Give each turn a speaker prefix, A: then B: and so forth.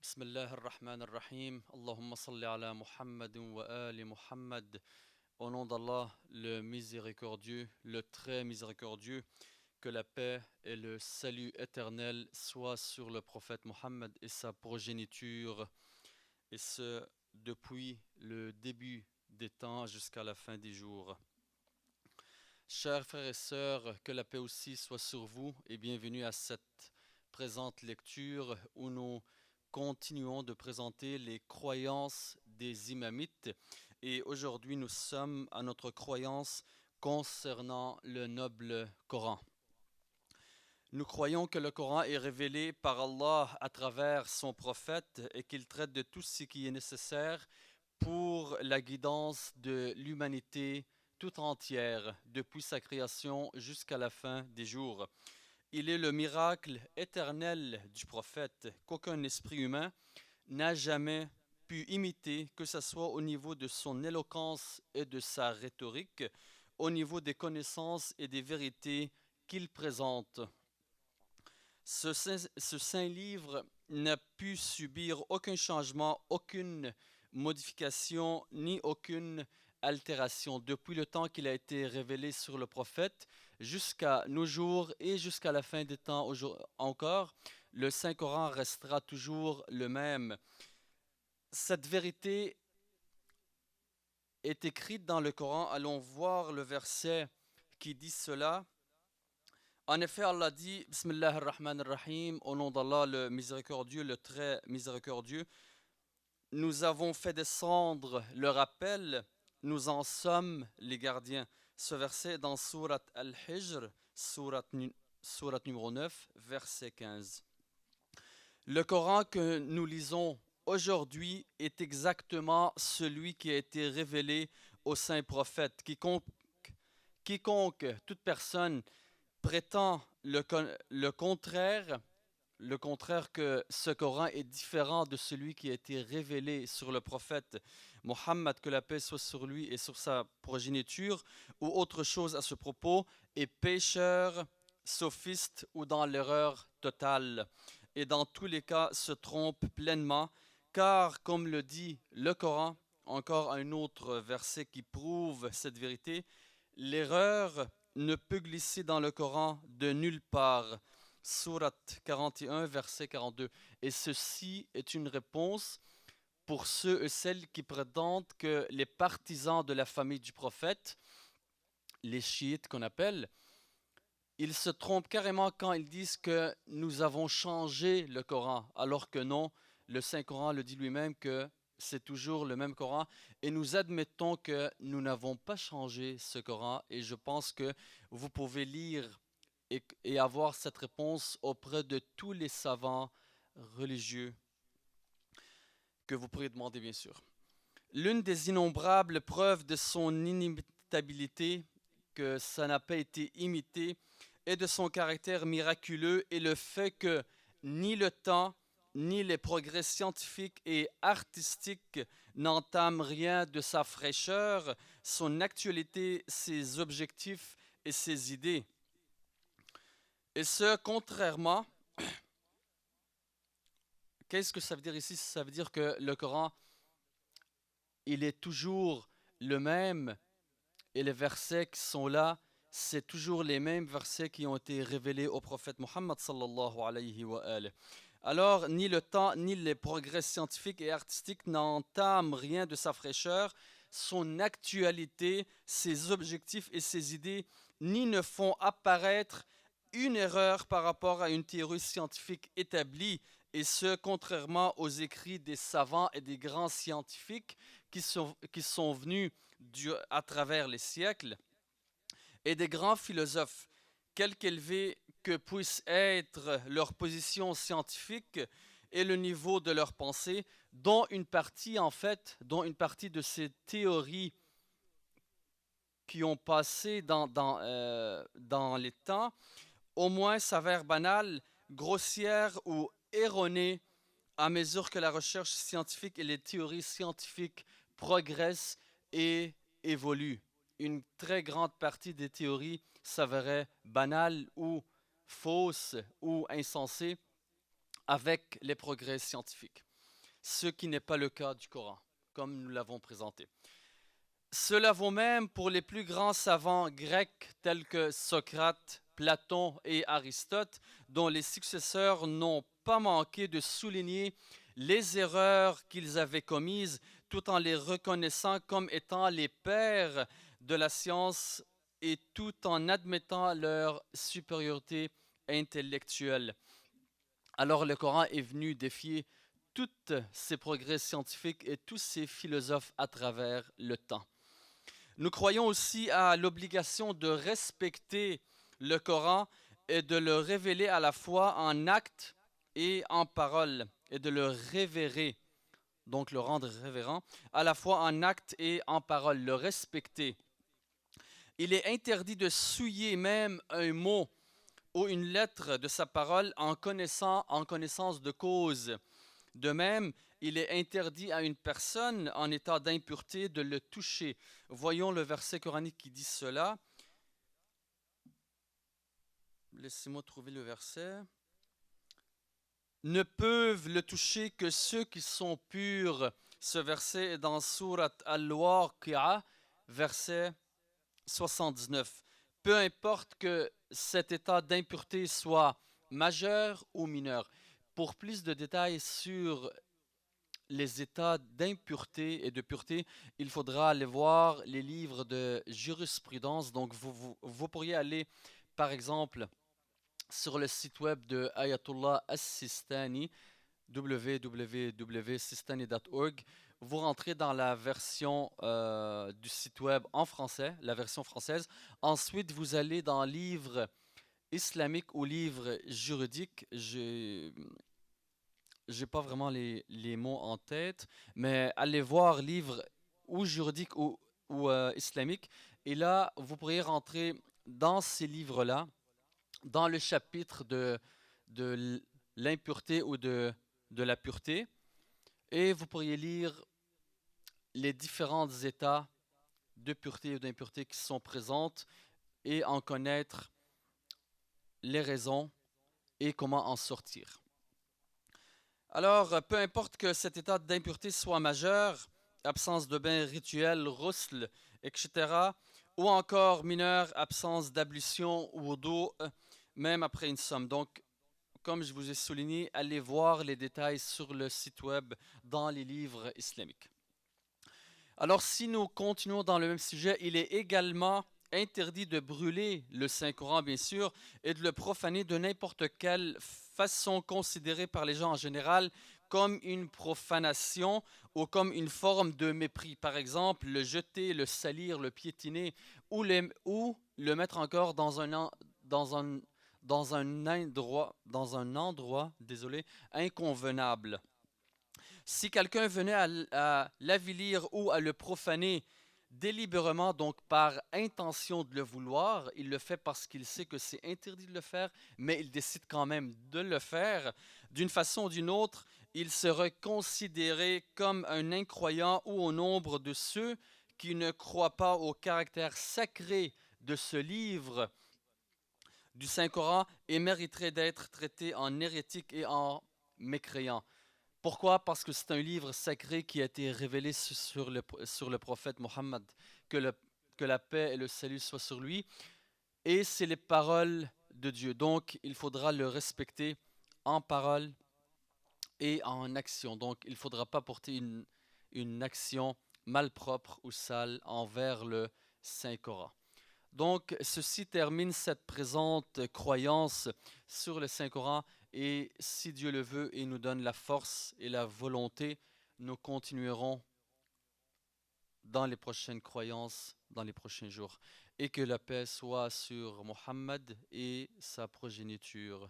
A: بسم الله الرحمن الرحيم اللهم صل على محمد وآل محمد. Au nom d'Allah, le miséricordieux, le très miséricordieux, que la paix et le salut éternel soient sur le prophète Mohammed et sa progéniture, et ce, depuis le début des temps jusqu'à la fin des jours. Chers frères et sœurs, que la paix aussi soit sur vous et bienvenue à cette présente lecture où nous continuons de présenter les croyances des imamites, et aujourd'hui nous sommes à notre croyance concernant le noble Coran. Nous croyons que le Coran est révélé par Allah à travers son prophète et qu'il traite de tout ce qui est nécessaire pour la guidance de l'humanité tout entière, depuis sa création jusqu'à la fin des jours. Il est le miracle éternel du prophète qu'aucun esprit humain n'a jamais pu imiter, que ce soit au niveau de son éloquence et de sa rhétorique, au niveau des connaissances et des vérités qu'il présente. Ce saint livre n'a pu subir aucun changement, aucune modification, ni aucune altération depuis le temps qu'il a été révélé sur le prophète jusqu'à nos jours et jusqu'à la fin des temps encore. Le Saint-Coran restera toujours le même. Cette vérité est écrite dans le Coran. Allons voir le verset qui dit cela. En effet, Allah dit, Bismillah ar-Rahman ar-Rahim, au nom d'Allah, le miséricordieux, le très miséricordieux, nous avons fait descendre le rappel, nous en sommes les gardiens. Ce verset est dans Surat Al-Hijr, Surat numéro 9, verset 15. Le Coran que nous lisons aujourd'hui est exactement celui qui a été révélé au saint prophète. Quiconque, toute personne prétend le contraire que ce Coran est différent de celui qui a été révélé sur le prophète Mohammed, que la paix soit sur lui et sur sa progéniture, ou autre chose à ce propos, est pécheur, sophiste ou dans l'erreur totale, et dans tous les cas se trompe pleinement, car comme le dit le Coran, encore un autre verset qui prouve cette vérité, l'erreur ne peut glisser dans le Coran de nulle part. Surat 41, verset 42. Et ceci est une réponse pour ceux et celles qui prétendent que les partisans de la famille du prophète, les chiites qu'on appelle, ils se trompent carrément quand ils disent que nous avons changé le Coran, alors que non, le Saint-Coran le dit lui-même que c'est toujours le même Coran, et nous admettons que nous n'avons pas changé ce Coran, et je pense que vous pouvez lire et avoir cette réponse auprès de tous les savants religieux que vous pourriez demander, bien sûr. L'une des innombrables preuves de son inimitabilité, que ça n'a pas été imité, et de son caractère miraculeux est le fait que ni le temps, ni les progrès scientifiques et artistiques n'entament rien de sa fraîcheur, son actualité, ses objectifs et ses idées. Et ce, contrairement, qu'est-ce que ça veut dire ici? Ça veut dire que le Coran, il est toujours le même, et les versets qui sont là, c'est toujours les mêmes versets qui ont été révélés au prophète Mohammed sallallahu alayhi wa alayhi. Alors, ni le temps, ni les progrès scientifiques et artistiques n'entament rien de sa fraîcheur, son actualité, ses objectifs et ses idées, ni ne font apparaître une erreur par rapport à une théorie scientifique établie, et ce, contrairement aux écrits des savants et des grands scientifiques qui sont venus à travers les siècles, et des grands philosophes, quelque élevée que puisse être leur position scientifique et le niveau de leur pensée, dont une partie, en fait, dont une partie de ces théories qui ont passé dans les temps, au moins s'avère banale, grossière ou erronée à mesure que la recherche scientifique et les théories scientifiques progressent et évoluent. Une très grande partie des théories s'avérait banale ou fausse ou insensée avec les progrès scientifiques. ce qui n'est pas le cas du Coran, comme nous l'avons présenté. Cela vaut même pour les plus grands savants grecs tels que Socrate, Platon et Aristote, dont les successeurs n'ont pas manqué de souligner les erreurs qu'ils avaient commises tout en les reconnaissant comme étant les pères de la science et tout en admettant leur supériorité intellectuelle. Alors le Coran est venu défier tous ces progrès scientifiques et tous ces philosophes à travers le temps. Nous croyons aussi à l'obligation de respecter le Coran et de le révéler à la fois en actes et en paroles, et de le révérer, donc le rendre révérend, à la fois en actes et en paroles, le respecter. Il est interdit de souiller même un mot ou une lettre de sa parole en connaissance de cause. De même, il est interdit à une personne en état d'impureté de le toucher. Voyons le verset coranique qui dit cela. Laissez-moi trouver le verset. Ne peuvent le toucher que ceux qui sont purs. Ce verset est dans Surat Al-Waqi'a, verset 79. Peu importe que cet état d'impureté soit majeur ou mineur. Pour plus de détails sur les états d'impureté et de pureté, il faudra aller voir les livres de jurisprudence. Donc, vous pourriez aller, par exemple, sur le site web de Ayatollah As-Sistani, www.sistani.org. Vous rentrez dans la version du site web en français, la version française. Ensuite, vous allez dans livre islamique ou livre juridique. J'ai pas vraiment les mots en tête, mais allez voir livre ou juridique ou islamique. Et là, vous pourriez rentrer dans ces livres-là, dans le chapitre de l'impureté ou de la pureté, et vous pourriez lire les différents états de pureté ou d'impureté qui sont présentes et en connaître les raisons et comment en sortir. Alors, peu importe que cet état d'impureté soit majeur, absence de bain rituel, rousl, etc., ou encore mineur, absence d'ablution ou d'eau, même après une somme. Donc, comme je vous ai souligné, allez voir les détails sur le site web dans les livres islamiques. Alors, si nous continuons dans le même sujet, il est également interdit de brûler le Saint-Coran, bien sûr, et de le profaner de n'importe quelle façon considérée par les gens en général comme une profanation ou comme une forme de mépris. Par exemple, le jeter, le salir, le piétiner ou le mettre encore dans dans un endroit, désolé, inconvenable. Si quelqu'un venait à l'avilir ou à le profaner délibérément, donc par intention de le vouloir, il le fait parce qu'il sait que c'est interdit de le faire, mais il décide quand même de le faire, d'une façon ou d'une autre, il serait considéré comme un incroyant ou au nombre de ceux qui ne croient pas au caractère sacré de ce livre du Saint-Coran et mériterait d'être traité en hérétique et en mécréant. Pourquoi? Parce que c'est un livre sacré qui a été révélé sur le prophète Mohammed, que, que la paix et le salut soient sur lui, et c'est les paroles de Dieu. Donc, il faudra le respecter en parole et en action. Donc, il ne faudra pas porter une action malpropre ou sale envers le Saint-Coran. Donc, ceci termine cette présente croyance sur le Saint-Coran et si Dieu le veut et nous donne la force et la volonté, nous continuerons dans les prochaines croyances, dans les prochains jours. Et que la paix soit sur Mohammed et sa progéniture.